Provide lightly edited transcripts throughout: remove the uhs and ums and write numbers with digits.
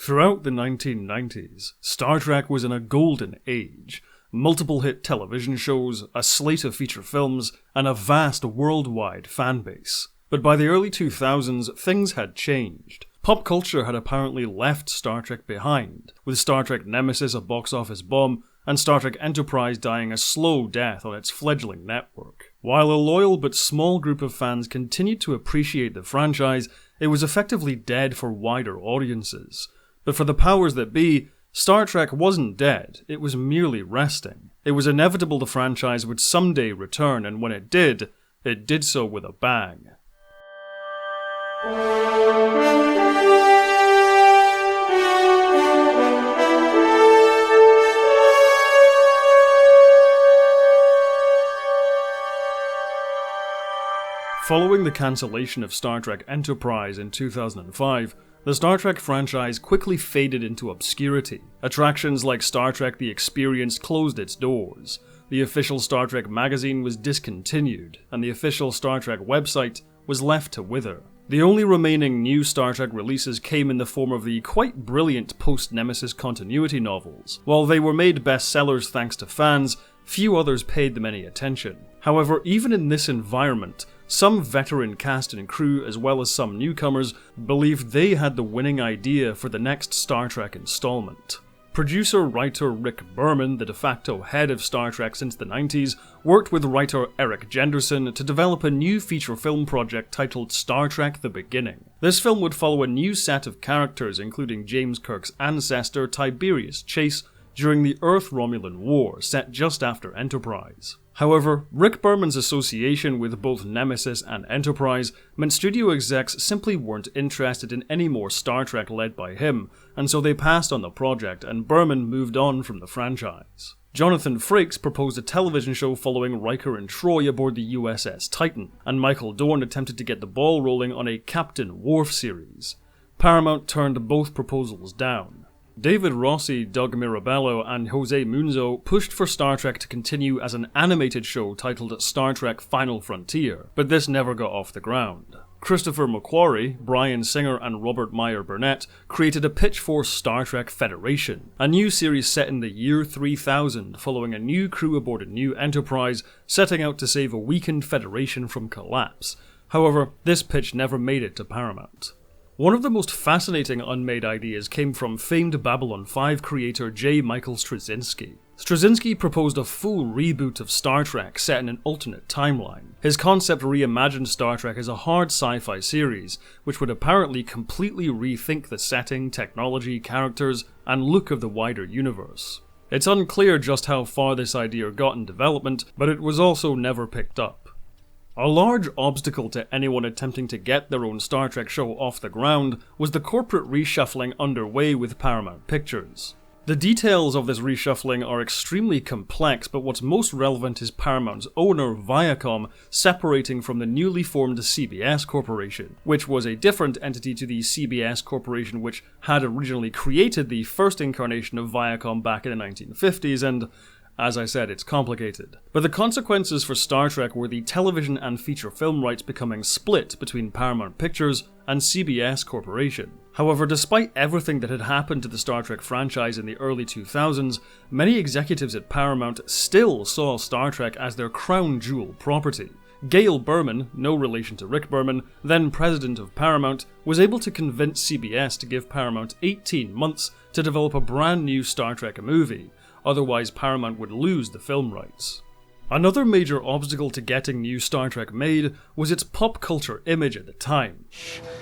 Throughout the 1990s, Star Trek was in a golden age. Multiple hit television shows, a slate of feature films, and a vast worldwide fanbase. But by the early 2000s, things had changed. Pop culture had apparently left Star Trek behind, with Star Trek Nemesis a box office bomb, and Star Trek Enterprise dying a slow death on its fledgling network. While a loyal but small group of fans continued to appreciate the franchise, it was effectively dead for wider audiences. But for the powers that be, Star Trek wasn't dead, it was merely resting. It was inevitable the franchise would someday return, and when it did so with a bang. Following the cancellation of Star Trek Enterprise in 2005, the Star Trek franchise quickly faded into obscurity. Attractions like Star Trek The Experience closed its doors, the official Star Trek magazine was discontinued, and the official Star Trek website was left to wither. The only remaining new Star Trek releases came in the form of the quite brilliant post-Nemesis continuity novels. While they were made bestsellers thanks to fans, few others paid them any attention. However, even in this environment, some veteran cast and crew, as well as some newcomers, believed they had the winning idea for the next Star Trek installment. Producer-writer Rick Berman, the de facto head of Star Trek since the 90s, worked with writer Eric Jenderson to develop a new feature film project titled Star Trek The Beginning. This film would follow a new set of characters, including James Kirk's ancestor Tiberius Chase, during the Earth-Romulan War, set just after Enterprise. However, Rick Berman's association with both Nemesis and Enterprise meant studio execs simply weren't interested in any more Star Trek led by him, and so they passed on the project and Berman moved on from the franchise. Jonathan Frakes proposed a television show following Riker and Troy aboard the USS Titan, and Michael Dorn attempted to get the ball rolling on a Captain Worf series. Paramount turned both proposals down. David Rossi, Doug Mirabello, and Jose Munzo pushed for Star Trek to continue as an animated show titled Star Trek Final Frontier, but this never got off the ground. Christopher McQuarrie, Bryan Singer, and Robert Meyer Burnett created a pitch for Star Trek Federation, a new series set in the year 3000 following a new crew aboard a new Enterprise setting out to save a weakened Federation from collapse. However, this pitch never made it to Paramount. One of the most fascinating unmade ideas came from famed Babylon 5 creator J. Michael Straczynski. Straczynski proposed a full reboot of Star Trek set in an alternate timeline. His concept reimagined Star Trek as a hard sci-fi series, which would apparently completely rethink the setting, technology, characters, and look of the wider universe. It's unclear just how far this idea got in development, but it was also never picked up. A large obstacle to anyone attempting to get their own Star Trek show off the ground was the corporate reshuffling underway with Paramount Pictures. The details of this reshuffling are extremely complex, but what's most relevant is Paramount's owner, Viacom, separating from the newly formed CBS Corporation, which was a different entity to the CBS Corporation which had originally created the first incarnation of Viacom back in the 1950s, and as I said, it's complicated. But the consequences for Star Trek were the television and feature film rights becoming split between Paramount Pictures and CBS Corporation. However, despite everything that had happened to the Star Trek franchise in the early 2000s, many executives at Paramount still saw Star Trek as their crown jewel property. Gail Berman, no relation to Rick Berman, then president of Paramount, was able to convince CBS to give Paramount 18 months to develop a brand new Star Trek movie. Otherwise, Paramount would lose the film rights. Another major obstacle to getting new Star Trek made was its pop culture image at the time.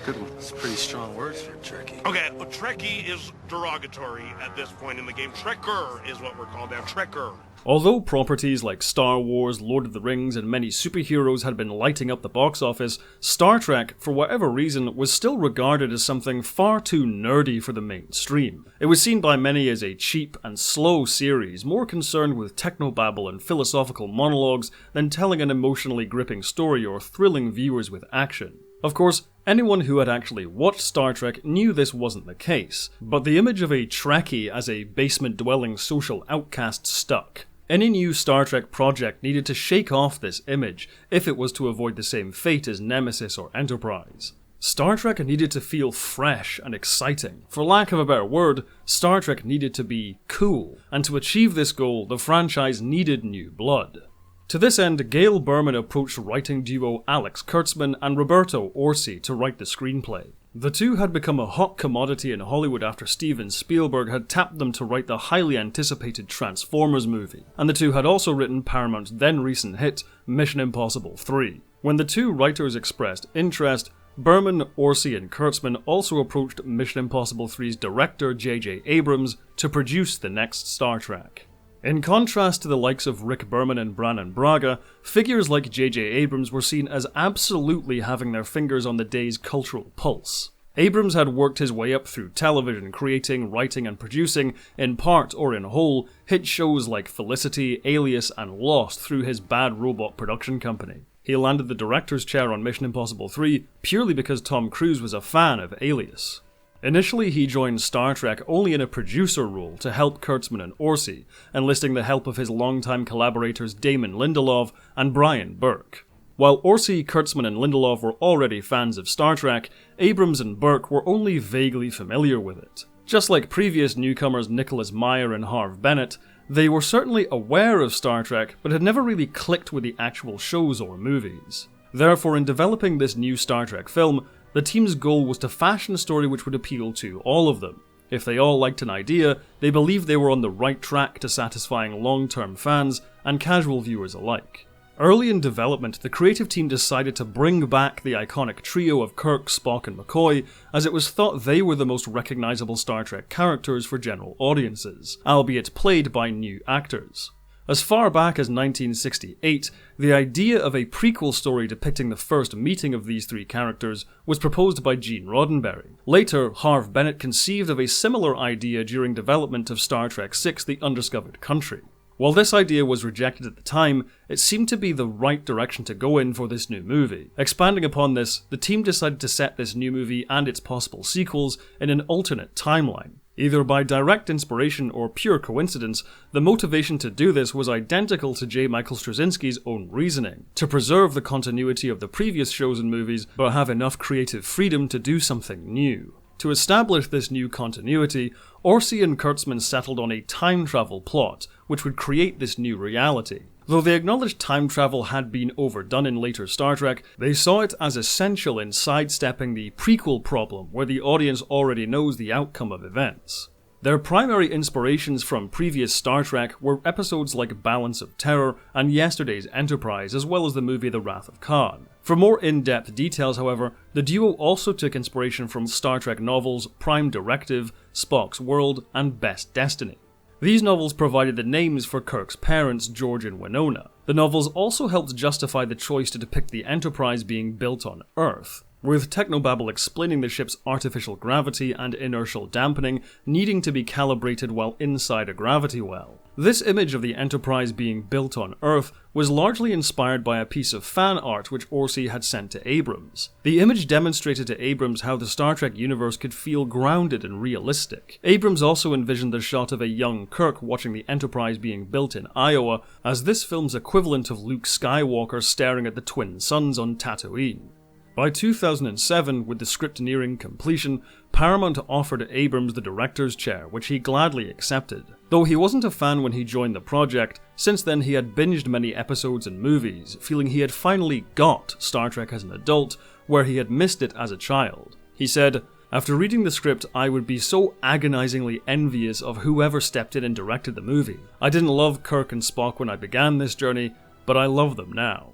Good one. That's pretty strong words for Trekkie. Okay, well, Trekkie is derogatory at this point in the game. Trekker is what we're called now. Trekker. Although properties like Star Wars, Lord of the Rings, and many superheroes had been lighting up the box office, Star Trek, for whatever reason, was still regarded as something far too nerdy for the mainstream. It was seen by many as a cheap and slow series, more concerned with technobabble and philosophical monologues than telling an emotionally gripping story or thrilling viewers with action. Of course, anyone who had actually watched Star Trek knew this wasn't the case, but the image of a Trekkie as a basement-dwelling social outcast stuck. Any new Star Trek project needed to shake off this image if it was to avoid the same fate as Nemesis or Enterprise. Star Trek needed to feel fresh and exciting. For lack of a better word, Star Trek needed to be cool, and to achieve this goal, the franchise needed new blood. To this end, Gail Berman approached writing duo Alex Kurtzman and Roberto Orci to write the screenplay. The two had become a hot commodity in Hollywood after Steven Spielberg had tapped them to write the highly anticipated Transformers movie, and the two had also written Paramount's then recent hit, Mission Impossible 3. When the two writers expressed interest, Berman, Orci, and Kurtzman also approached Mission Impossible 3's director J.J. Abrams to produce the next Star Trek. In contrast to the likes of Rick Berman and Brannon Braga, figures like J.J. Abrams were seen as absolutely having their fingers on the day's cultural pulse. Abrams had worked his way up through television, creating, writing, and producing, in part or in whole, hit shows like Felicity, Alias, and Lost through his Bad Robot production company. He landed the director's chair on Mission Impossible 3 purely because Tom Cruise was a fan of Alias. Initially, he joined Star Trek only in a producer role to help Kurtzman and Orci, enlisting the help of his longtime collaborators Damon Lindelof and Brian Burke. While Orci, Kurtzman, and Lindelof were already fans of Star Trek, Abrams and Burke were only vaguely familiar with it. Just like previous newcomers Nicholas Meyer and Harve Bennett, they were certainly aware of Star Trek, but had never really clicked with the actual shows or movies. Therefore, in developing this new Star Trek film, the team's goal was to fashion a story which would appeal to all of them. If they all liked an idea, they believed they were on the right track to satisfying long-term fans and casual viewers alike. Early in development, the creative team decided to bring back the iconic trio of Kirk, Spock, and McCoy, as it was thought they were the most recognizable Star Trek characters for general audiences, albeit played by new actors. As far back as 1968, the idea of a prequel story depicting the first meeting of these three characters was proposed by Gene Roddenberry. Later, Harve Bennett conceived of a similar idea during development of Star Trek VI: The Undiscovered Country. While this idea was rejected at the time, it seemed to be the right direction to go in for this new movie. Expanding upon this, the team decided to set this new movie and its possible sequels in an alternate timeline. Either by direct inspiration or pure coincidence, the motivation to do this was identical to J. Michael Straczynski's own reasoning: to preserve the continuity of the previous shows and movies, but have enough creative freedom to do something new. To establish this new continuity, Orci and Kurtzman settled on a time travel plot, which would create this new reality. Though they acknowledged time travel had been overdone in later Star Trek, they saw it as essential in sidestepping the prequel problem, where the audience already knows the outcome of events. Their primary inspirations from previous Star Trek were episodes like Balance of Terror and Yesterday's Enterprise, as well as the movie The Wrath of Khan. For more in-depth details, however, the duo also took inspiration from Star Trek novels Prime Directive, Spock's World, and Best Destiny. These novels provided the names for Kirk's parents, George and Winona. The novels also helped justify the choice to depict the Enterprise being built on Earth, with Technobabble explaining the ship's artificial gravity and inertial dampening needing to be calibrated while inside a gravity well. This image of the Enterprise being built on Earth was largely inspired by a piece of fan art which Orci had sent to Abrams. The image demonstrated to Abrams how the Star Trek universe could feel grounded and realistic. Abrams also envisioned the shot of a young Kirk watching the Enterprise being built in Iowa as this film's equivalent of Luke Skywalker staring at the twin suns on Tatooine. By 2007, with the script nearing completion, Paramount offered Abrams the director's chair, which he gladly accepted. Though he wasn't a fan when he joined the project, since then he had binged many episodes and movies, feeling he had finally got Star Trek as an adult, where he had missed it as a child. He said, "After reading the script, I would be so agonizingly envious of whoever stepped in and directed the movie. I didn't love Kirk and Spock when I began this journey, but I love them now."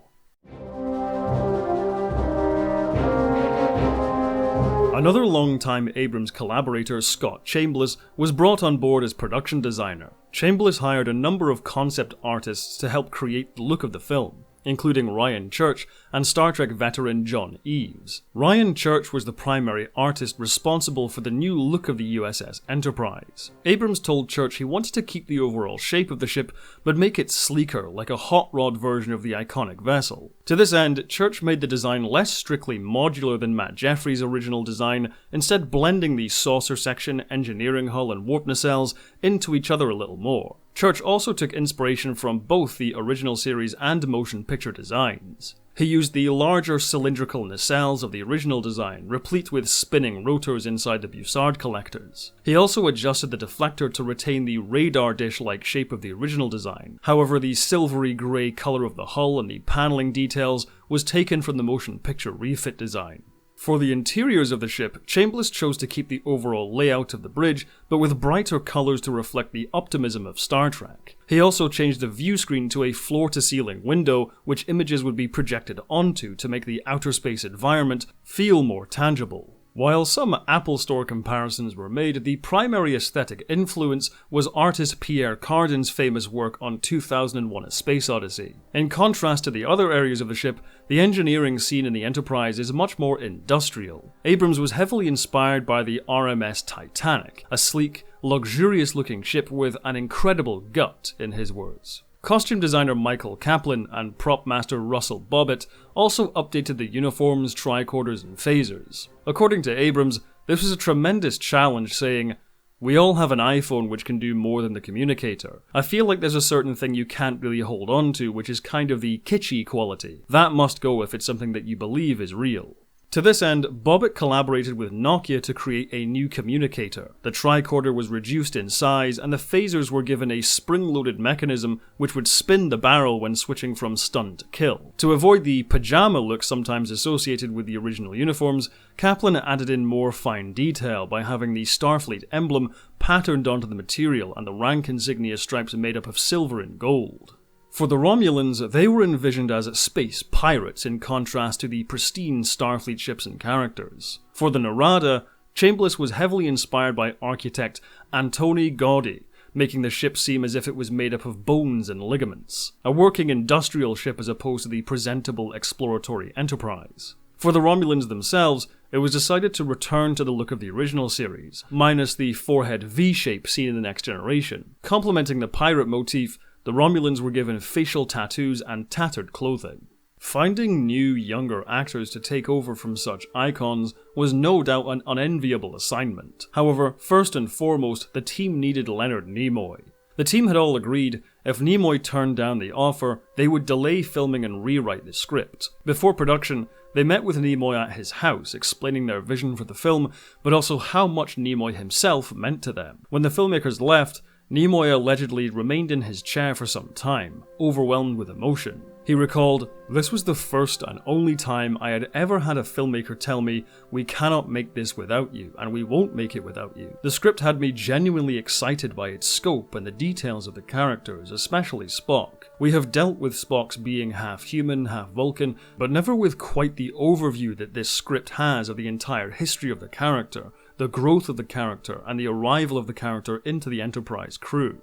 Another longtime Abrams collaborator, Scott Chambliss, was brought on board as production designer. Chambliss hired a number of concept artists to help create the look of the film, including Ryan Church and Star Trek veteran John Eves. Ryan Church was the primary artist responsible for the new look of the USS Enterprise. Abrams told Church he wanted to keep the overall shape of the ship, but make it sleeker, like a hot rod version of the iconic vessel. To this end, Church made the design less strictly modular than Matt Jeffries' original design, instead blending the saucer section, engineering hull, and warp nacelles into each other a little more. Church also took inspiration from both the original series and motion picture designs. He used the larger cylindrical nacelles of the original design, replete with spinning rotors inside the Bussard collectors. He also adjusted the deflector to retain the radar dish-like shape of the original design. However, the silvery grey colour of the hull and the panelling details was taken from the motion picture refit design. For the interiors of the ship, Chambliss chose to keep the overall layout of the bridge, but with brighter colours to reflect the optimism of Star Trek. He also changed the view screen to a floor-to-ceiling window, which images would be projected onto to make the outer space environment feel more tangible. While some Apple Store comparisons were made, the primary aesthetic influence was artist Pierre Cardin's famous work on 2001: A Space Odyssey. In contrast to the other areas of the ship, the engineering seen in the Enterprise is much more industrial. Abrams was heavily inspired by the RMS Titanic, a sleek, luxurious-looking ship with an incredible gut, in his words. Costume designer Michael Kaplan and prop master Russell Bobbitt also updated the uniforms, tricorders, and phasers. According to Abrams, this was a tremendous challenge, saying, "We all have an iPhone which can do more than the communicator. I feel like there's a certain thing you can't really hold on to, which is kind of the kitschy quality. That must go if it's something that you believe is real." To this end, Bobbitt collaborated with Nokia to create a new communicator. The tricorder was reduced in size, and the phasers were given a spring-loaded mechanism which would spin the barrel when switching from stun to kill. To avoid the pajama look sometimes associated with the original uniforms, Kaplan added in more fine detail by having the Starfleet emblem patterned onto the material and the rank insignia stripes made up of silver and gold. For the Romulans, they were envisioned as space pirates in contrast to the pristine Starfleet ships and characters. For the Narada, Chambliss was heavily inspired by architect Antoni Gaudi, making the ship seem as if it was made up of bones and ligaments. A working industrial ship as opposed to the presentable exploratory Enterprise. For the Romulans themselves, it was decided to return to the look of the original series, minus the forehead V-shape seen in the Next Generation. Complementing the pirate motif, the Romulans were given facial tattoos and tattered clothing. Finding new, younger actors to take over from such icons was no doubt an unenviable assignment. However, first and foremost, the team needed Leonard Nimoy. The team had all agreed, if Nimoy turned down the offer, they would delay filming and rewrite the script. Before production, they met with Nimoy at his house, explaining their vision for the film, but also how much Nimoy himself meant to them. When the filmmakers left, Nimoy allegedly remained in his chair for some time, overwhelmed with emotion. He recalled, "This was the first and only time I had ever had a filmmaker tell me, 'We cannot make this without you, and we won't make it without you.' The script had me genuinely excited by its scope and the details of the characters, especially Spock. We have dealt with Spock's being half human, half Vulcan, but never with quite the overview that this script has of the entire history of the character, the growth of the character, and the arrival of the character into the Enterprise crew."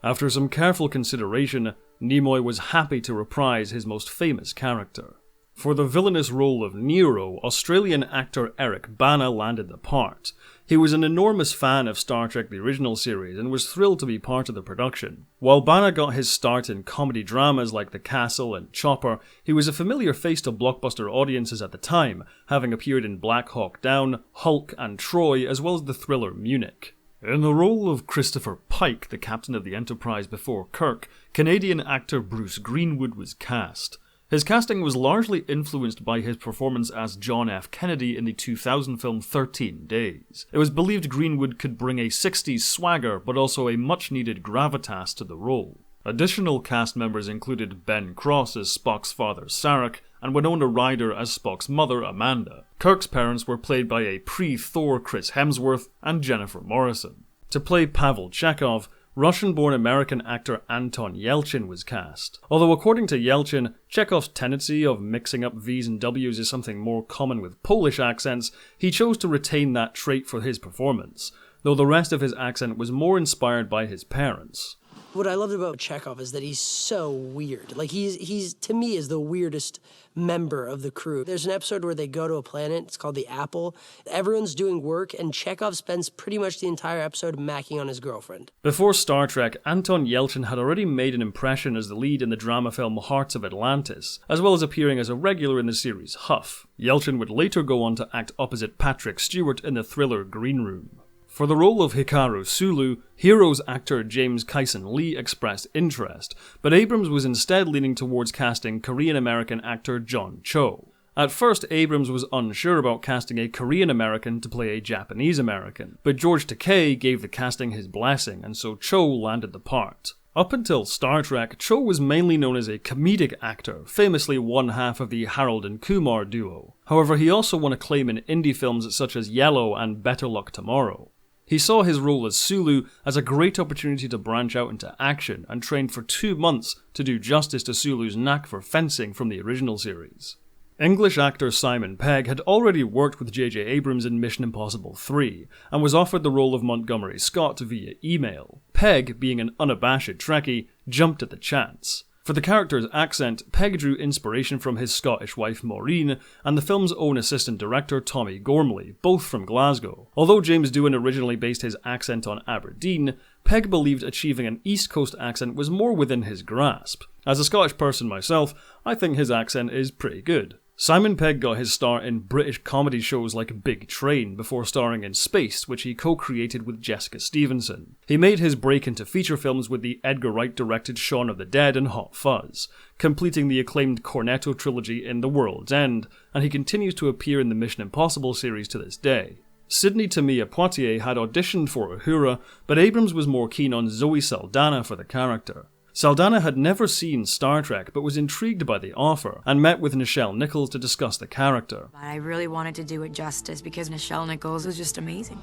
After some careful consideration, Nimoy was happy to reprise his most famous character. For the villainous role of Nero, Australian actor Eric Bana landed the part. He was an enormous fan of Star Trek the original series and was thrilled to be part of the production. While Bana got his start in comedy dramas like The Castle and Chopper, he was a familiar face to blockbuster audiences at the time, having appeared in Black Hawk Down, Hulk and Troy, as well as the thriller Munich. In the role of Christopher Pike, the captain of the Enterprise before Kirk, Canadian actor Bruce Greenwood was cast. His casting was largely influenced by his performance as John F. Kennedy in the 2000 film 13 Days. It was believed Greenwood could bring a 60s swagger, but also a much-needed gravitas to the role. Additional cast members included Ben Cross as Spock's father Sarek, and Winona Ryder as Spock's mother Amanda. Kirk's parents were played by a pre-Thor Chris Hemsworth and Jennifer Morrison. To play Pavel Chekhov, Russian-born American actor Anton Yelchin was cast. Although according to Yelchin, Chekhov's tendency of mixing up V's and W's is something more common with Polish accents, he chose to retain that trait for his performance, though the rest of his accent was more inspired by his parents. What I loved about Chekhov is that he's so weird. Like, he's to me, is the weirdest member of the crew. There's an episode where they go to a planet, it's called the Apple. Everyone's doing work, and Chekhov spends pretty much the entire episode macking on his girlfriend. Before Star Trek, Anton Yelchin had already made an impression as the lead in the drama film Hearts of Atlantis, as well as appearing as a regular in the series Huff. Yelchin would later go on to act opposite Patrick Stewart in the thriller Green Room. For the role of Hikaru Sulu, Heroes actor James Kyson Lee expressed interest, but Abrams was instead leaning towards casting Korean-American actor John Cho. At first, Abrams was unsure about casting a Korean-American to play a Japanese-American, but George Takei gave the casting his blessing, and so Cho landed the part. Up until Star Trek, Cho was mainly known as a comedic actor, famously one half of the Harold and Kumar duo. However, he also won acclaim in indie films such as Yellow and Better Luck Tomorrow. He saw his role as Sulu as a great opportunity to branch out into action and trained for 2 months to do justice to Sulu's knack for fencing from the original series. English actor Simon Pegg had already worked with J.J. Abrams in Mission Impossible 3 and was offered the role of Montgomery Scott via email. Pegg, being an unabashed Trekkie, jumped at the chance. For the character's accent, Pegg drew inspiration from his Scottish wife Maureen and the film's own assistant director Tommy Gormley, both from Glasgow. Although James Doohan originally based his accent on Aberdeen, Pegg believed achieving an East Coast accent was more within his grasp. As a Scottish person myself, I think his accent is pretty good. Simon Pegg got his start in British comedy shows like Big Train before starring in Spaced, which he co-created with Jessica Stevenson. He made his break into feature films with the Edgar Wright-directed Shaun of the Dead and Hot Fuzz, completing the acclaimed Cornetto trilogy in The World's End, and he continues to appear in the Mission Impossible series to this day. Sidney Tamia Poitier had auditioned for Uhura, but Abrams was more keen on Zoe Saldana for the character. Saldana had never seen Star Trek but was intrigued by the offer and met with Nichelle Nichols to discuss the character. I really wanted to do it justice because Nichelle Nichols was just amazing.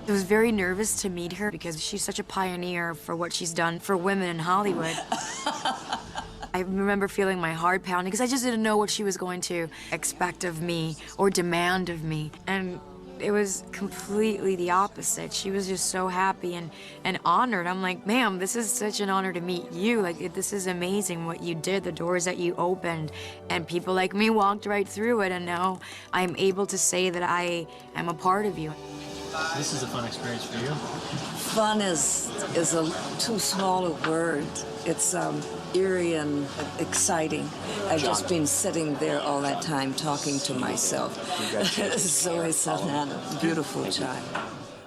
I was very nervous to meet her because she's such a pioneer for what she's done for women in Hollywood. I remember feeling my heart pounding because I just didn't know what she was going to expect of me or demand of me. And it was completely the opposite. She was just so happy and honored. I'm like, ma'am, this is such an honor to meet you. Like, this is amazing what you did, the doors that you opened. And people like me walked right through it, and now I'm able to say that I am a part of you. This is a fun experience for you. Fun is too small a word. It's eerie and exciting. I've just been sitting there all that time talking to myself. Zoe Saldana, beautiful child.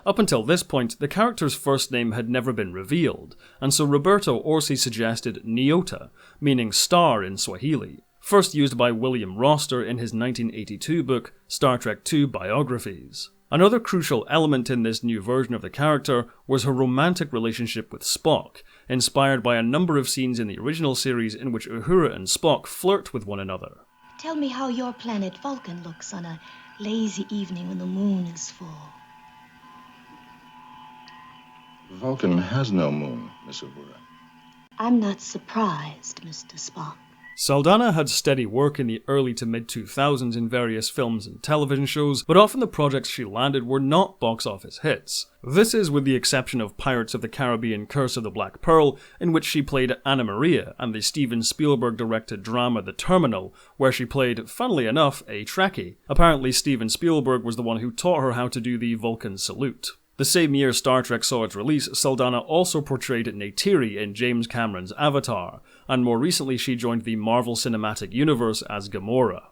Up until this point, the character's first name had never been revealed, and so Roberto Orci suggested Nyota, meaning star in Swahili, first used by William Roster in his 1982 book Star Trek II Biographies. Another crucial element in this new version of the character was her romantic relationship with Spock, inspired by a number of scenes in the original series in which Uhura and Spock flirt with one another. Tell me how your planet Vulcan looks on a lazy evening when the moon is full. Vulcan has no moon, Miss Uhura. I'm not surprised, Mr. Spock. Saldana had steady work in the early to mid-2000s in various films and television shows, but often the projects she landed were not box office hits. This is with the exception of Pirates of the Caribbean: Curse of the Black Pearl, in which she played Anna Maria, and the Steven Spielberg-directed drama The Terminal, where she played, funnily enough, a Trekkie. Apparently Steven Spielberg was the one who taught her how to do the Vulcan salute. The same year Star Trek saw its release, Saldana also portrayed Neytiri in James Cameron's Avatar, and more recently she joined the Marvel Cinematic Universe as Gamora.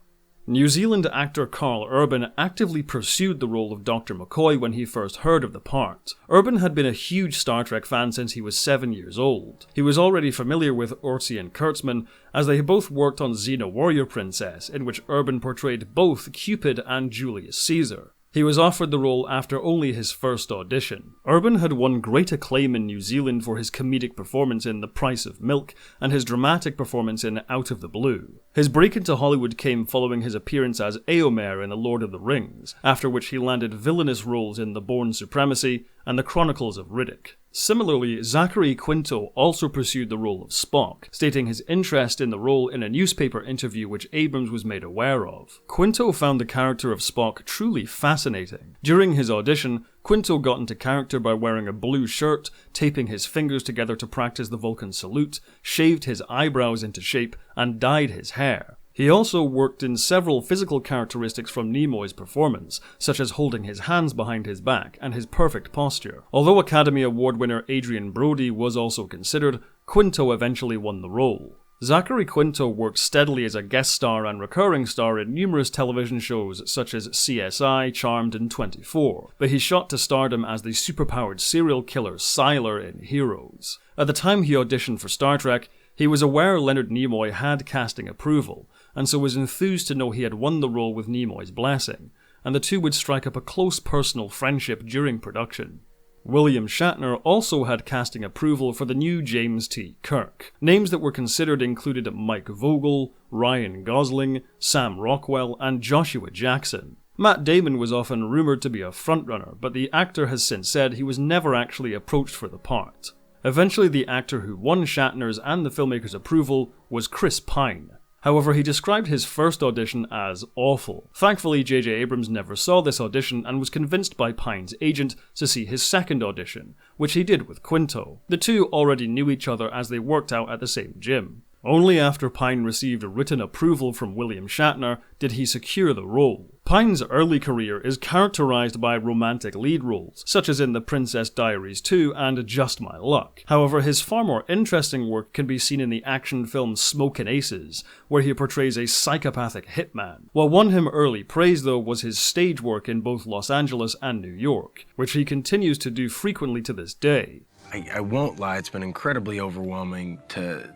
New Zealand actor Carl Urban actively pursued the role of Dr. McCoy when he first heard of the part. Urban had been a huge Star Trek fan since he was 7 years old. He was already familiar with Orci and Kurtzman, as they had both worked on Xena Warrior Princess, in which Urban portrayed both Cupid and Julius Caesar. He was offered the role after only his first audition. Urban had won great acclaim in New Zealand for his comedic performance in The Price of Milk and his dramatic performance in Out of the Blue. His break into Hollywood came following his appearance as Éomer in The Lord of the Rings, after which he landed villainous roles in The Bourne Supremacy and The Chronicles of Riddick. Similarly, Zachary Quinto also pursued the role of Spock, stating his interest in the role in a newspaper interview which Abrams was made aware of. Quinto found the character of Spock truly fascinating. During his audition, Quinto got into character by wearing a blue shirt, taping his fingers together to practice the Vulcan salute, shaved his eyebrows into shape, and dyed his hair. He also worked in several physical characteristics from Nimoy's performance, such as holding his hands behind his back and his perfect posture. Although Academy Award winner Adrian Brody was also considered, Quinto eventually won the role. Zachary Quinto worked steadily as a guest star and recurring star in numerous television shows such as CSI, Charmed, and 24, but he shot to stardom as the superpowered serial killer Sylar in Heroes. At the time he auditioned for Star Trek, he was aware Leonard Nimoy had casting approval, and so was enthused to know he had won the role with Nimoy's blessing, and the two would strike up a close personal friendship during production. William Shatner also had casting approval for the new James T. Kirk. Names that were considered included Mike Vogel, Ryan Gosling, Sam Rockwell, and Joshua Jackson. Matt Damon was often rumoured to be a frontrunner, but the actor has since said he was never actually approached for the part. Eventually, the actor who won Shatner's and the filmmaker's approval was Chris Pine. However, he described his first audition as awful. Thankfully, J.J. Abrams never saw this audition and was convinced by Pine's agent to see his second audition, which he did with Quinto. The two already knew each other as they worked out at the same gym. Only after Pine received a written approval from William Shatner did he secure the role. Pine's early career is characterized by romantic lead roles, such as in The Princess Diaries 2 and Just My Luck. However, his far more interesting work can be seen in the action film Smokin' Aces, where he portrays a psychopathic hitman. What won him early praise, though, was his stage work in both Los Angeles and New York, which he continues to do frequently to this day. I won't lie, it's been incredibly overwhelming to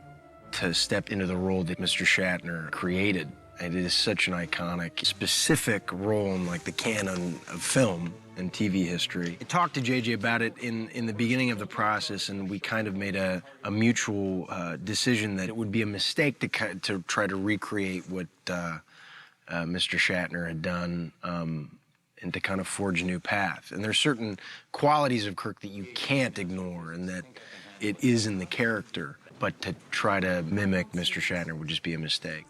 step into the role that Mr. Shatner created. It is such an iconic, specific role in like the canon of film and TV history. I talked to JJ about it in the beginning of the process, and we kind of made a mutual decision that it would be a mistake to try to recreate what Mr. Shatner had done and to kind of forge a new path. And there's certain qualities of Kirk that you can't ignore and that it is in the character. But to try to mimic Mr. Shatner would just be a mistake.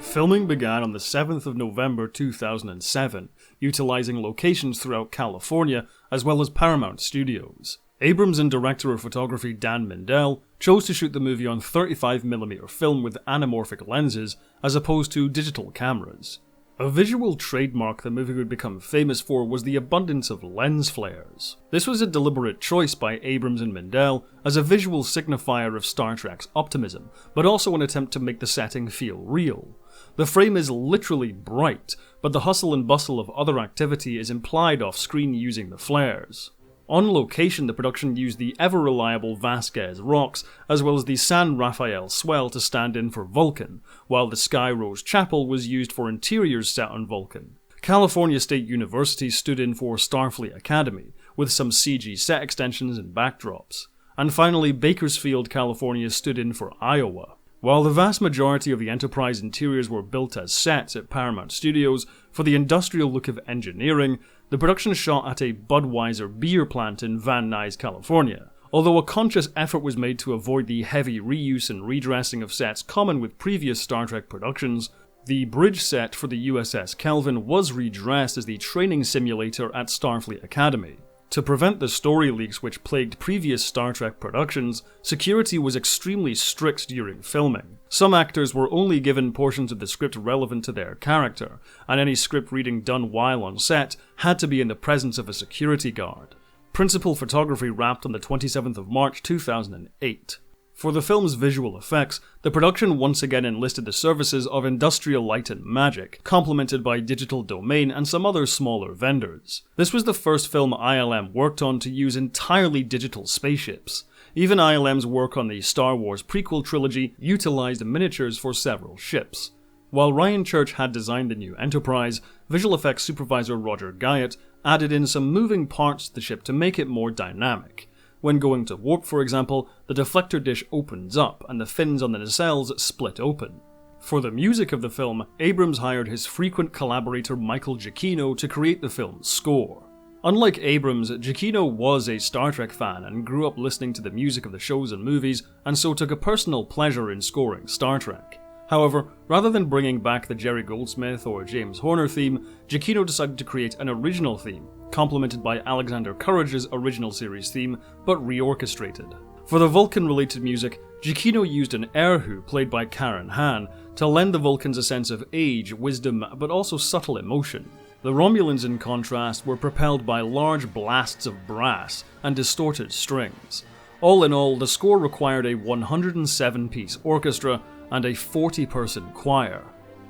Filming began on the 7th of November 2007, utilizing locations throughout California as well as Paramount Studios. Abrams and director of photography Dan Mindell chose to shoot the movie on 35mm film with anamorphic lenses as opposed to digital cameras. A visual trademark the movie would become famous for was the abundance of lens flares. This was a deliberate choice by Abrams and Mindell as a visual signifier of Star Trek's optimism, but also an attempt to make the setting feel real. The frame is literally bright, but the hustle and bustle of other activity is implied off-screen using the flares. On location, the production used the ever-reliable Vasquez rocks, as well as the San Rafael swell to stand in for Vulcan, while the Sky Rose Chapel was used for interiors set on Vulcan. California State University stood in for Starfleet Academy, with some CG set extensions and backdrops. And finally, Bakersfield, California stood in for Iowa. While the vast majority of the Enterprise interiors were built as sets at Paramount Studios, for the industrial look of engineering, the production shot at a Budweiser beer plant in Van Nuys, California. Although a conscious effort was made to avoid the heavy reuse and redressing of sets common with previous Star Trek productions, the bridge set for the USS Kelvin was redressed as the training simulator at Starfleet Academy. To prevent the story leaks which plagued previous Star Trek productions, security was extremely strict during filming. Some actors were only given portions of the script relevant to their character, and any script reading done while on set had to be in the presence of a security guard. Principal photography wrapped on the 27th of March 2008. For the film's visual effects, the production once again enlisted the services of Industrial Light and Magic, complemented by Digital Domain and some other smaller vendors. This was the first film ILM worked on to use entirely digital spaceships. Even ILM's work on the Star Wars prequel trilogy utilized miniatures for several ships. While Ryan Church had designed the new Enterprise, visual effects supervisor Roger Guyot added in some moving parts to the ship to make it more dynamic. When going to warp, for example, the deflector dish opens up and the fins on the nacelles split open. For the music of the film, Abrams hired his frequent collaborator Michael Giacchino to create the film's score. Unlike Abrams, Giacchino was a Star Trek fan and grew up listening to the music of the shows and movies, and so took a personal pleasure in scoring Star Trek. However, rather than bringing back the Jerry Goldsmith or James Horner theme, Giacchino decided to create an original theme, complemented by Alexander Courage's original series theme, but reorchestrated. For the Vulcan-related music, Giacchino used an erhu played by Karen Han to lend the Vulcans a sense of age, wisdom, but also subtle emotion. The The Romulans, in contrast, were propelled by large blasts of brass and distorted strings. All in all, the score required a 107-piece orchestra and a 40-person choir.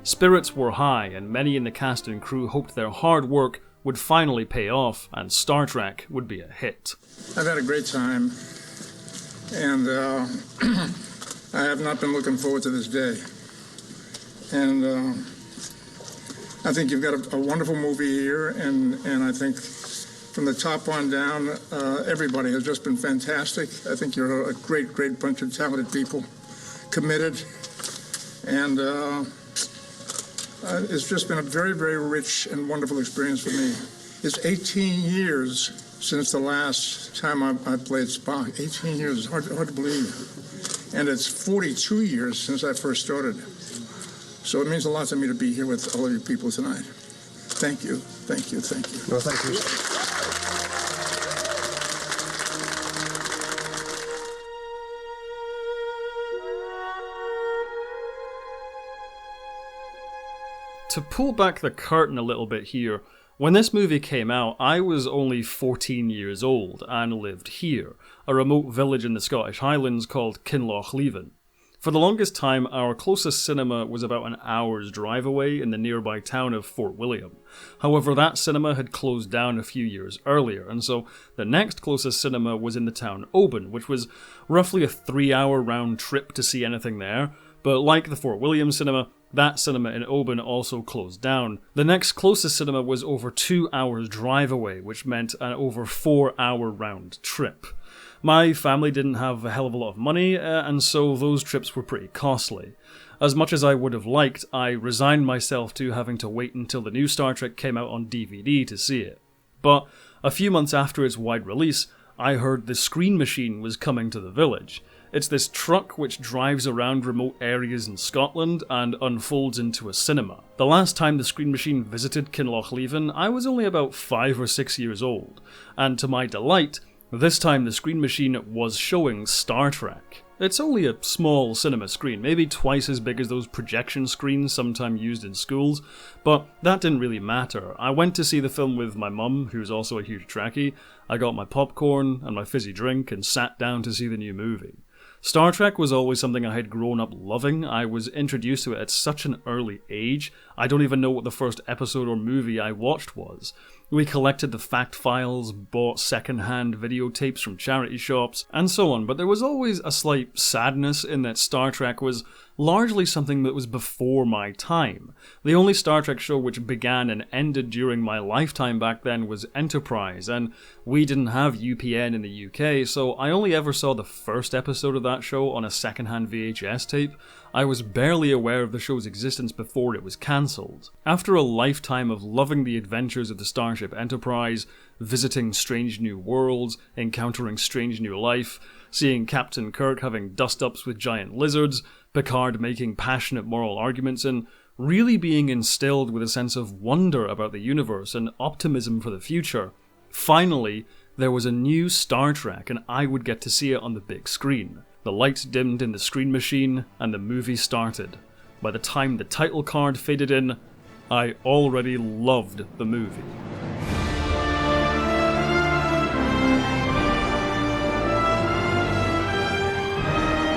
Spirits were high, and many in the cast and crew hoped their hard work would finally pay off and Star Trek would be a hit. I've had a great time, and I have not been looking forward to this day. And I think you've got a wonderful movie here, and I think from the top on down, everybody has just been fantastic. I think you're a great, great bunch of talented people, committed, and it's just been a very, very rich and wonderful experience for me. It's 18 years since the last time I played Spock. 18 years, hard to believe. And it's 42 years since I first started. So it means a lot to me to be here with all of you people tonight. Thank you, thank you, thank you. Well, thank you. To pull back the curtain a little bit here, when this movie came out, I was only 14 years old and lived here, a remote village in the Scottish Highlands called Kinlochleven. For the longest time, our closest cinema was about an hour's drive away in the nearby town of Fort William. However, that cinema had closed down a few years earlier, and so the next closest cinema was in the town Oban, which was roughly a 3-hour round trip to see anything there, but like the Fort William cinema, that cinema in Oban also closed down. The next closest cinema was over 2 hours drive away, which meant an over 4-hour round trip. My family didn't have a hell of a lot of money, and so those trips were pretty costly. As much as I would have liked, I resigned myself to having to wait until the new Star Trek came out on DVD to see it. But a few months after its wide release, I heard the Screen Machine was coming to the village. It's this truck which drives around remote areas in Scotland and unfolds into a cinema. The last time the Screen Machine visited Kinlochleven, I was only about 5 or 6 years old, and to my delight, this time the Screen Machine was showing Star Trek. It's only a small cinema screen, maybe twice as big as those projection screens sometimes used in schools, but that didn't really matter. I went to see the film with my mum, who's also a huge Trekkie. I got my popcorn and my fizzy drink and sat down to see the new movie. Star Trek was always something I had grown up loving. I was introduced to it at such an early age. I don't even know what the first episode or movie I watched was. We collected the fact files, bought second-hand videotapes from charity shops, and so on, but there was always a slight sadness in that Star Trek was largely something that was before my time. The only Star Trek show which began and ended during my lifetime back then was Enterprise, and we didn't have UPN in the UK, so I only ever saw the first episode of that show on a second-hand VHS tape. I was barely aware of the show's existence before it was cancelled. After a lifetime of loving the adventures of the Starship Enterprise, visiting strange new worlds, encountering strange new life, seeing Captain Kirk having dust-ups with giant lizards, Picard making passionate moral arguments, and really being instilled with a sense of wonder about the universe and optimism for the future, finally, there was a new Star Trek and I would get to see it on the big screen. The lights dimmed in the Screen Machine, and the movie started. By the time the title card faded in, I already loved the movie.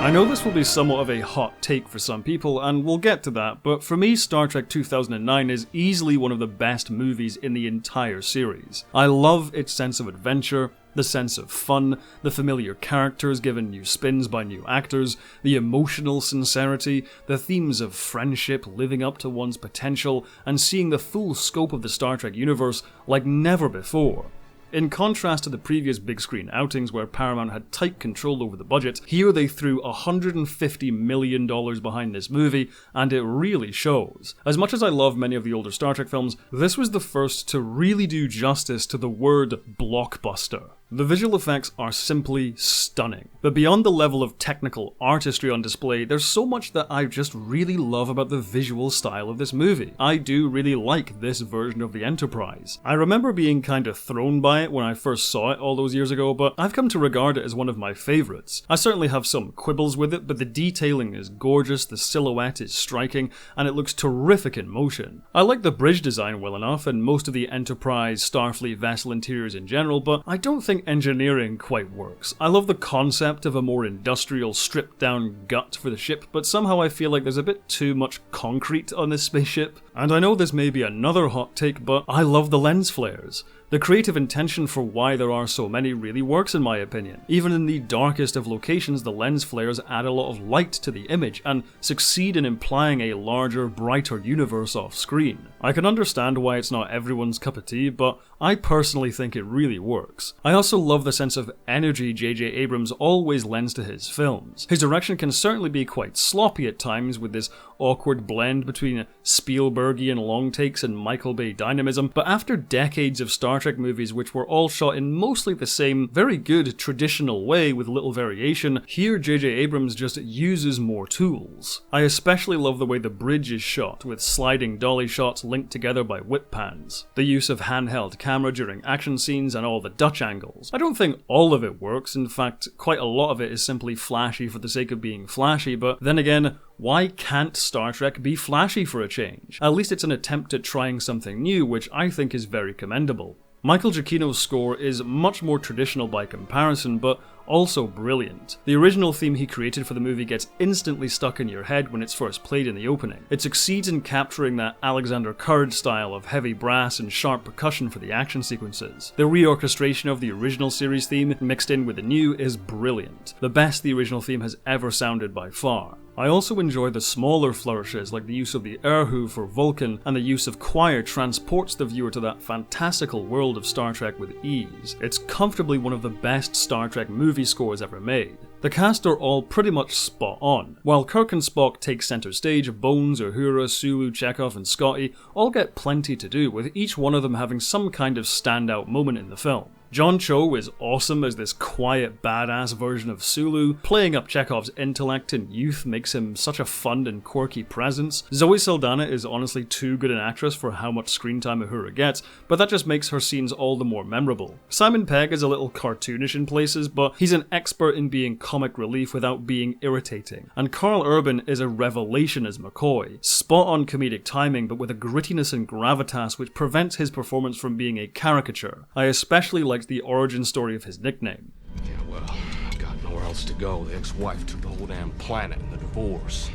I know this will be somewhat of a hot take for some people, and we'll get to that, but for me, Star Trek 2009 is easily one of the best movies in the entire series. I love its sense of adventure, the sense of fun, the familiar characters given new spins by new actors, the emotional sincerity, the themes of friendship, living up to one's potential, and seeing the full scope of the Star Trek universe like never before. In contrast to the previous big screen outings where Paramount had tight control over the budget, here they threw $150 million behind this movie, and it really shows. As much as I love many of the older Star Trek films, this was the first to really do justice to the word blockbuster. The visual effects are simply stunning. But beyond the level of technical artistry on display, there's so much that I just really love about the visual style of this movie. I do really like this version of the Enterprise. I remember being kind of thrown by it when I first saw it all those years ago, but I've come to regard it as one of my favourites. I certainly have some quibbles with it, but the detailing is gorgeous, the silhouette is striking, and it looks terrific in motion. I like the bridge design well enough, and most of the Enterprise Starfleet vessel interiors in general, but I don't think engineering quite works. I love the concept of a more industrial, stripped-down gut for the ship, but somehow I feel like there's a bit too much concrete on this spaceship. And I know this may be another hot take, but I love the lens flares. The creative intention for why there are so many really works in my opinion. Even in the darkest of locations, the lens flares add a lot of light to the image and succeed in implying a larger, brighter universe off screen. I can understand why it's not everyone's cup of tea, but I personally think it really works. I also love the sense of energy J.J. Abrams always lends to his films. His direction can certainly be quite sloppy at times with this awkward blend between Spielbergian long takes and Michael Bay dynamism, but after decades of Star Trek movies which were all shot in mostly the same very good traditional way with little variation, here J.J. Abrams just uses more tools. I especially love the way the bridge is shot, with sliding dolly shots linked together by whip pans, the use of handheld camera during action scenes, and all the Dutch angles. I don't think all of it works, in fact quite a lot of it is simply flashy for the sake of being flashy, but then again, why can't Star Trek be flashy for a change? At least it's an attempt at trying something new, which I think is very commendable. Michael Giacchino's score is much more traditional by comparison, but also brilliant. The original theme he created for the movie gets instantly stuck in your head when it's first played in the opening. It succeeds in capturing that Alexander Courage style of heavy brass and sharp percussion for the action sequences. The reorchestration of the original series theme mixed in with the new is brilliant. The best the original theme has ever sounded by far. I also enjoy the smaller flourishes like the use of the Erhu for Vulcan, and the use of choir transports the viewer to that fantastical world of Star Trek with ease. It's comfortably one of the best Star Trek movie scores ever made. The cast are all pretty much spot on. While Kirk and Spock take center stage, Bones, Uhura, Sulu, Chekhov and Scotty all get plenty to do, with each one of them having some kind of standout moment in the film. John Cho is awesome as this quiet, badass version of Sulu. Playing up Chekhov's intellect and youth makes him such a fun and quirky presence. Zoe Saldana is honestly too good an actress for how much screen time Uhura gets, but that just makes her scenes all the more memorable. Simon Pegg is a little cartoonish in places, but he's an expert in being comic relief without being irritating. And Carl Urban is a revelation as McCoy. Spot on comedic timing, but with a grittiness and gravitas which prevents his performance from being a caricature. I especially like the origin story of his nickname. Yeah, well, I got nowhere else to go. The ex-wife took the whole damn planet in the divorce.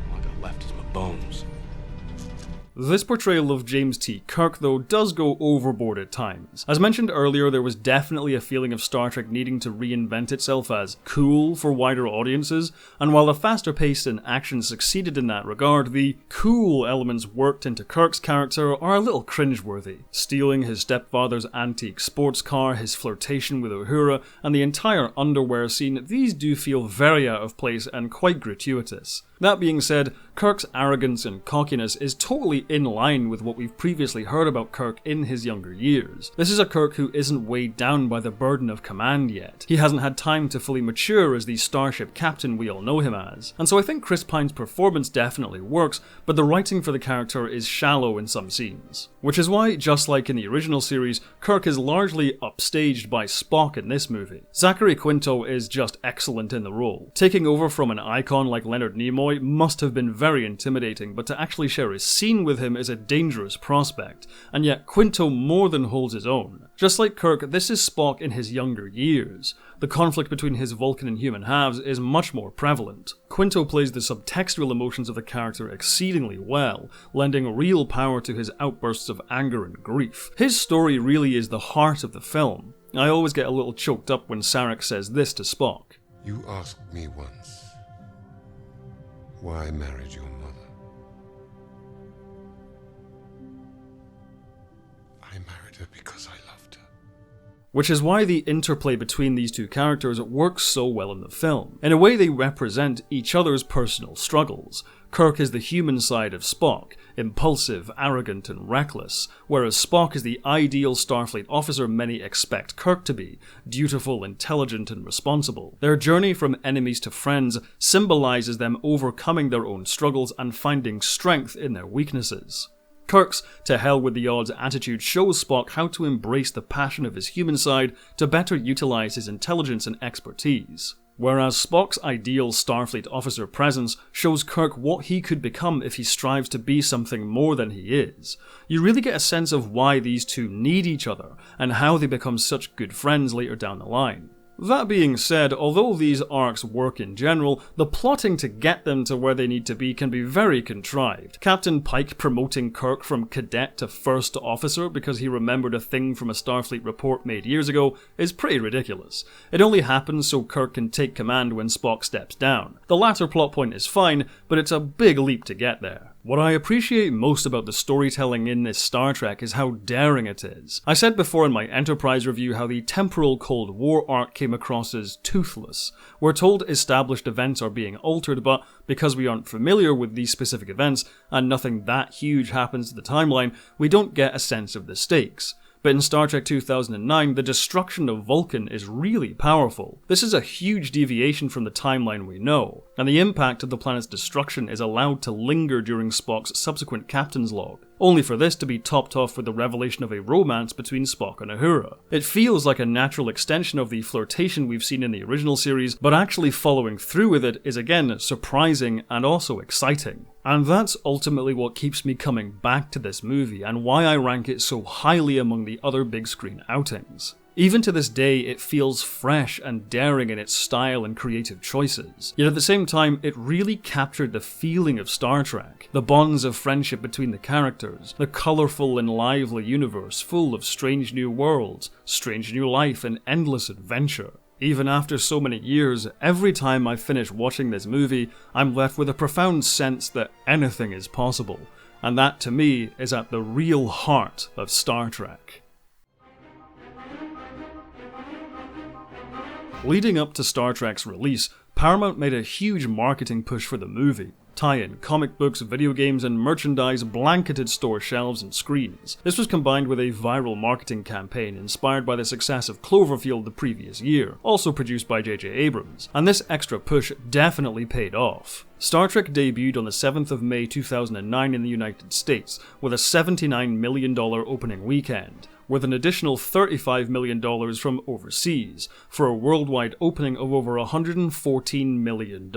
All I got left is my bones. This portrayal of James T. Kirk, though, does go overboard at times. As mentioned earlier, there was definitely a feeling of Star Trek needing to reinvent itself as cool for wider audiences, and while the faster pace and action succeeded in that regard, the cool elements worked into Kirk's character are a little cringeworthy. Stealing his stepfather's antique sports car, his flirtation with Uhura, and the entire underwear scene, these do feel very out of place and quite gratuitous. That being said, Kirk's arrogance and cockiness is totally in line with what we've previously heard about Kirk in his younger years. This is a Kirk who isn't weighed down by the burden of command yet. He hasn't had time to fully mature as the starship captain we all know him as. And so I think Chris Pine's performance definitely works, but the writing for the character is shallow in some scenes. Which is why, just like in the original series, Kirk is largely upstaged by Spock in this movie. Zachary Quinto is just excellent in the role. Taking over from an icon like Leonard Nimoy must have been very intimidating, but to actually share a scene with him is a dangerous prospect, and yet Quinto more than holds his own. Just like Kirk, this is Spock in his younger years. The conflict between his Vulcan and human halves is much more prevalent. Quinto plays the subtextual emotions of the character exceedingly well, lending real power to his outbursts of anger and grief. His story really is the heart of the film. I always get a little choked up when Sarek says this to Spock. You asked me once why I married your mother. I married her because I loved her. which is why the interplay between these two characters works so well in the film. In a way, they represent each other's personal struggles. Kirk is the human side of Spock, impulsive, arrogant, and reckless, whereas Spock is the ideal Starfleet officer many expect Kirk to be, dutiful, intelligent, and responsible. Their journey from enemies to friends symbolizes them overcoming their own struggles and finding strength in their weaknesses. Kirk's to hell with the odds attitude shows Spock how to embrace the passion of his human side to better utilize his intelligence and expertise. Whereas Spock's ideal Starfleet officer presence shows Kirk what he could become if he strives to be something more than he is. You really get a sense of why these two need each other, and how they become such good friends later down the line. That being said, although these arcs work in general, the plotting to get them to where they need to be can be very contrived. Captain Pike promoting Kirk from cadet to first officer because he remembered a thing from a Starfleet report made years ago is pretty ridiculous. It only happens so Kirk can take command when Spock steps down. The latter plot point is fine, but it's a big leap to get there. What I appreciate most about the storytelling in this Star Trek is how daring it is. I said before in my Enterprise review how the temporal Cold War arc came across as toothless. We're told established events are being altered, but because we aren't familiar with these specific events, and nothing that huge happens to the timeline, we don't get a sense of the stakes. But in Star Trek 2009, the destruction of Vulcan is really powerful. This is a huge deviation from the timeline we know, and the impact of the planet's destruction is allowed to linger during Spock's subsequent captain's log, only for this to be topped off with the revelation of a romance between Spock and Uhura. It feels like a natural extension of the flirtation we've seen in the original series, but actually following through with it is again surprising and also exciting. And that's ultimately what keeps me coming back to this movie and why I rank it so highly among the other big screen outings. Even to this day, it feels fresh and daring in its style and creative choices. Yet at the same time, it really captured the feeling of Star Trek, the bonds of friendship between the characters, the colourful and lively universe full of strange new worlds, strange new life, and endless adventure. Even after so many years, every time I finish watching this movie, I'm left with a profound sense that anything is possible, and that to me is at the real heart of Star Trek. Leading up to Star Trek's release, Paramount made a huge marketing push for the movie. Tie-in comic books, video games, and merchandise blanketed store shelves and screens. This was combined with a viral marketing campaign inspired by the success of Cloverfield the previous year, also produced by J.J. Abrams, and this extra push definitely paid off. Star Trek debuted on the 7th of May 2009 in the United States, with a $79 million opening weekend, with an additional $35 million from overseas, for a worldwide opening of over $114 million.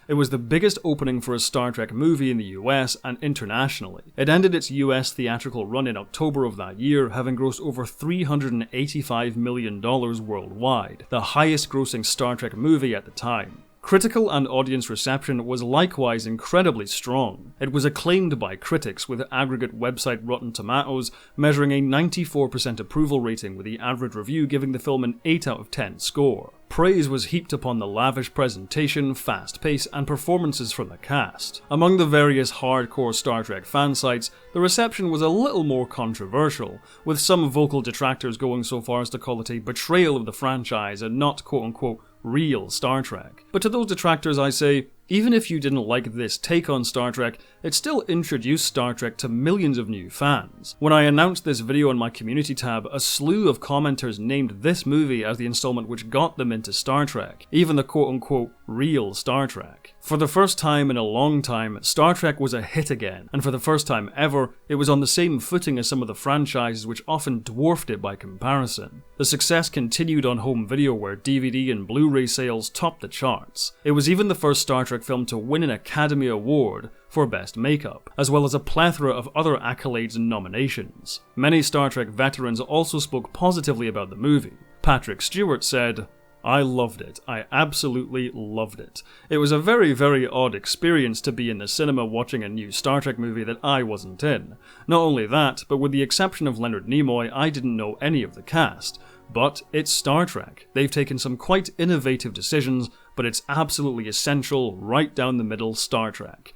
It was the biggest opening for a Star Trek movie in the US and internationally. It ended its US theatrical run in October of that year, having grossed over $385 million worldwide, the highest grossing Star Trek movie at the time. Critical and audience reception was likewise incredibly strong. It was acclaimed by critics, with aggregate website Rotten Tomatoes measuring a 94% approval rating, with the average review giving the film an 8 out of 10 score. Praise was heaped upon the lavish presentation, fast pace, and performances from the cast. Among the various hardcore Star Trek fan sites, the reception was a little more controversial, with some vocal detractors going so far as to call it a betrayal of the franchise and not quote-unquote real Star Trek. But to those detractors I say, even if you didn't like this take on Star Trek, it still introduced Star Trek to millions of new fans. When I announced this video on my community tab, a slew of commenters named this movie as the installment which got them into Star Trek, even the quote-unquote real Star Trek. For the first time in a long time, Star Trek was a hit again, and for the first time ever, it was on the same footing as some of the franchises which often dwarfed it by comparison. The success continued on home video, where DVD and Blu-ray sales topped the charts. It was even the first Star Trek film to win an Academy Award for Best Makeup, as well as a plethora of other accolades and nominations. Many Star Trek veterans also spoke positively about the movie. Patrick Stewart said, "I loved it. I absolutely loved it. It was a very, very odd experience to be in the cinema watching a new Star Trek movie that I wasn't in. Not only that, but with the exception of Leonard Nimoy, I didn't know any of the cast. But it's Star Trek. They've taken some quite innovative decisions, but it's absolutely essential, right down the middle Star Trek."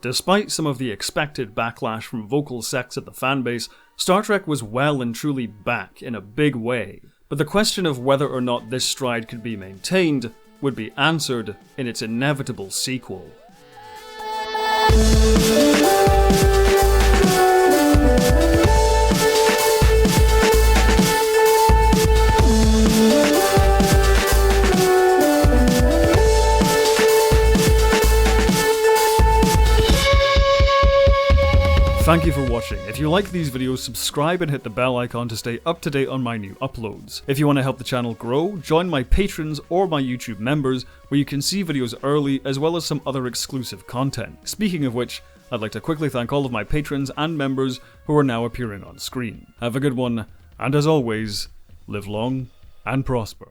Despite some of the expected backlash from vocal sects at the fanbase, Star Trek was well and truly back in a big way. But the question of whether or not this stride could be maintained would be answered in its inevitable sequel. Thank you for watching. If you like these videos, subscribe and hit the bell icon to stay up to date on my new uploads. If you want to help the channel grow, join my patrons or my YouTube members, where you can see videos early as well as some other exclusive content. Speaking of which, I'd like to quickly thank all of my patrons and members who are now appearing on screen. Have a good one, and as always, live long and prosper.